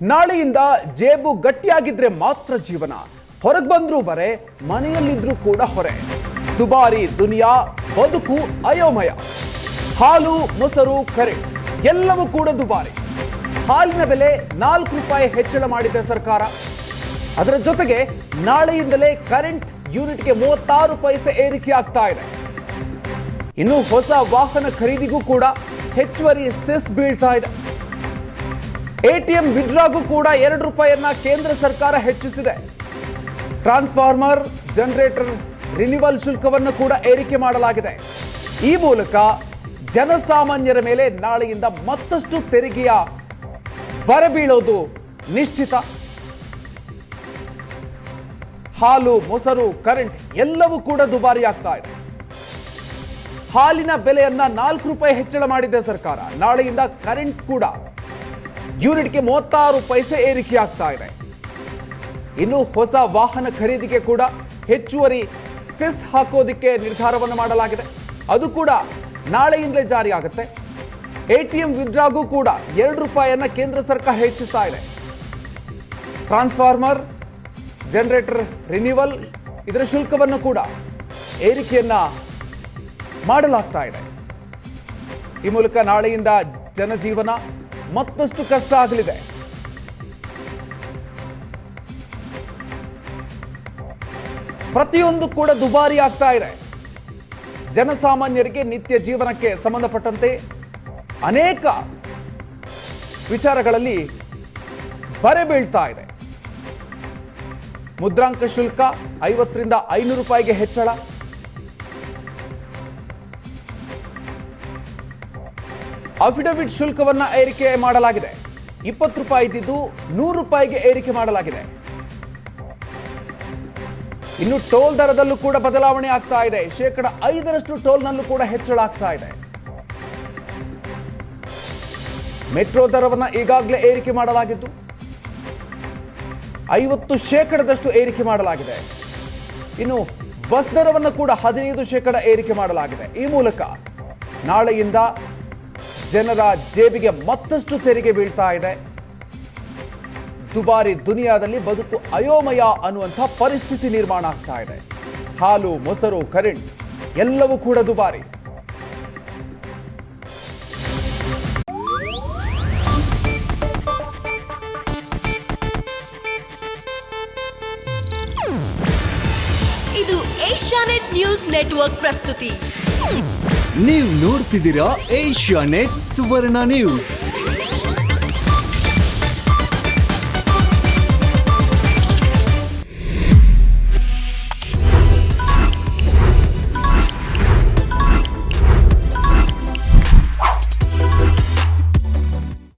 ನಾಳೆಯಿಂದ ಜೇಬು ಗಟ್ಟಿಯಾಗಿದ್ರೆ ಮಾತ್ರ ಜೀವನ, ಹೊರಗೆ ಬಂದ್ರೂ ಬರೆ, ಮನೆಯಲ್ಲಿದ್ರೂ ಕೂಡ ಹೊರೆ. ದುಬಾರಿ ದುನಿಯಾ, ಬದುಕು ಅಯೋಮಯ. ಹಾಲು, ಮೊಸರು, ಕರೆಂಟ್ ಎಲ್ಲವೂ ಕೂಡ ದುಬಾರಿ. ಹಾಲಿನ ಬೆಲೆ 4 ರೂಪಾಯಿ ಹೆಚ್ಚಳ ಮಾಡಿದೆ ಸರ್ಕಾರ. ಅದರ ಜೊತೆಗೆ ನಾಳೆಯಿಂದಲೇ ಕರೆಂಟ್ ಯೂನಿಟ್ಗೆ 36 ಪೈಸೆ ಏರಿಕೆ ಆಗ್ತಾ ಇದೆ. ಇನ್ನು ಹೊಸ ವಾಹನ ಖರೀದಿಗೂ ಕೂಡ ಹೆಚ್ಚುವರಿ ಸೆಸ್ ಬೀಳ್ತಾ ಇದೆ. ಎಟಿಎಂ ವಿಡ್ರಾಗೂ ಕೂಡ 2 ರೂಪಾಯಿಯನ್ನ ಕೇಂದ್ರ ಸರ್ಕಾರ ಹೆಚ್ಚಿಸಿದೆ. ಟ್ರಾನ್ಸ್ಫಾರ್ಮರ್, ಜನರೇಟರ್ ರಿನ್ಯೂವಲ್ ಶುಲ್ಕವನ್ನು ಕೂಡ ಏರಿಕೆ ಮಾಡಲಾಗಿದೆ. ಈ ಮೂಲಕ ಜನಸಾಮಾನ್ಯರ ಮೇಲೆ ನಾಳೆಯಿಂದ ಮತ್ತಷ್ಟು ತೆರಿಗೆಯ ಬರ ಬೀಳೋದು ನಿಶ್ಚಿತ. ಹಾಲು, ಮೊಸರು, ಕರೆಂಟ್ ಎಲ್ಲವೂ ಕೂಡ ದುಬಾರಿ ಆಗ್ತಾ ಇದೆ. ಹಾಲಿನ ಬೆಲೆಯನ್ನ 4 ರೂಪಾಯಿ ಹೆಚ್ಚಳ ಮಾಡಿದೆ ಸರ್ಕಾರ. ನಾಳೆಯಿಂದ ಕರೆಂಟ್ ಕೂಡ ಯೂನಿಟ್ಗೆ 36 ಪೈಸೆ ಏರಿಕೆ ಆಗ್ತಾ ಇದೆ. ಇನ್ನು ಹೊಸ ವಾಹನ ಖರೀದಿಗೆ ಕೂಡ ಹೆಚ್ಚುವರಿ ಸೆಸ್ ಹಾಕೋದಿಕ್ಕೆ ನಿರ್ಧಾರವನ್ನು ಮಾಡಲಾಗಿದೆ. ಅದು ಕೂಡ ನಾಳೆಯಿಂದಲೇ ಜಾರಿ ಆಗುತ್ತೆ. ಎಟಿಎಂ ವಿಡ್ರಾಗೂ ಕೂಡ 2 ರೂಪಾಯಿಯನ್ನ ಕೇಂದ್ರ ಸರ್ಕಾರ ಹೆಚ್ಚಿಸ್ತಾ ಇದೆ. ಟ್ರಾನ್ಸ್ಫಾರ್ಮರ್, ಜನರೇಟರ್ ರಿನ್ಯೂವಲ್ ಇದರ ಶುಲ್ಕವನ್ನು ಕೂಡ ಏರಿಕೆಯನ್ನ ಮಾಡಲಾಗ್ತಾ ಇದೆ. ಈ ಮೂಲಕ ನಾಳೆಯಿಂದ ಜನಜೀವನ ಮತ್ತಷ್ಟು ಕಷ್ಟ ಆಗಲಿದೆ. ಪ್ರತಿಯೊಂದು ಕೂಡ ದುಬಾರಿ ಆಗ್ತಾ ಇದೆ. ಜನಸಾಮಾನ್ಯರಿಗೆ ನಿತ್ಯ ಜೀವನಕ್ಕೆ ಸಂಬಂಧಪಟ್ಟಂತೆ ಅನೇಕ ವಿಚಾರಗಳಲ್ಲಿ ಬರೆ ಬೀಳ್ತಾ ಇದೆ. ಮುದ್ರಾಂಕ ಶುಲ್ಕ 50ರಿಂದ 500 ರೂಪಾಯಿಗೆ ಹೆಚ್ಚಳ. ಅಫಿಡವಿಟ್ ಶುಲ್ಕವನ್ನ ಏರಿಕೆ ಮಾಡಲಾಗಿದೆ. 20 ರೂಪಾಯಿ ಇದ್ದಿದ್ದು 100 ರೂಪಾಯಿಗೆ ಏರಿಕೆ ಮಾಡಲಾಗಿದೆ. ಇನ್ನು ಟೋಲ್ ದರದಲ್ಲೂ ಕೂಡ ಬದಲಾವಣೆ ಆಗ್ತಾ ಇದೆ. 5% ಟೋಲ್ನಲ್ಲೂ ಕೂಡ ಹೆಚ್ಚಳ ಆಗ್ತಾ ಇದೆ. ಮೆಟ್ರೋ ದರವನ್ನ ಈಗಾಗಲೇ ಏರಿಕೆ ಮಾಡಲಾಗಿದ್ದು 50% ಏರಿಕೆ ಮಾಡಲಾಗಿದೆ. ಇನ್ನು ಬಸ್ ದರವನ್ನು ಕೂಡ 15% ಏರಿಕೆ ಮಾಡಲಾಗಿದೆ. ಈ ಮೂಲಕ ನಾಳೆಯಿಂದ ಜನರ ಜೇಬಿಗೆ ಮತ್ತಷ್ಟು ತೆರಿಗೆ ಬೀಳ್ತಾ ಇದೆ. ದುಬಾರಿ ದುನಿಯಾದಲ್ಲಿ ಬದುಕು ಅಯೋಮಯ ಅನ್ನುವಂಥ ಪರಿಸ್ಥಿತಿ ನಿರ್ಮಾಣ ಆಗ್ತಾ ಇದೆ. ಹಾಲು, ಮೊಸರು, ಕರೆಂಟ್ ಎಲ್ಲವೂ ಕೂಡ ದುಬಾರಿ. ಇದು ಏಷ್ಯಾನೆಟ್ ನ್ಯೂಸ್ ನೆಟ್ವರ್ಕ್ ಪ್ರಸ್ತುತಿ. ನೀವು ನೋಡ್ತಿದ್ದೀರಾ ಏಷ್ಯಾನೆಟ್ ಸುವರ್ಣ ನ್ಯೂಸ್.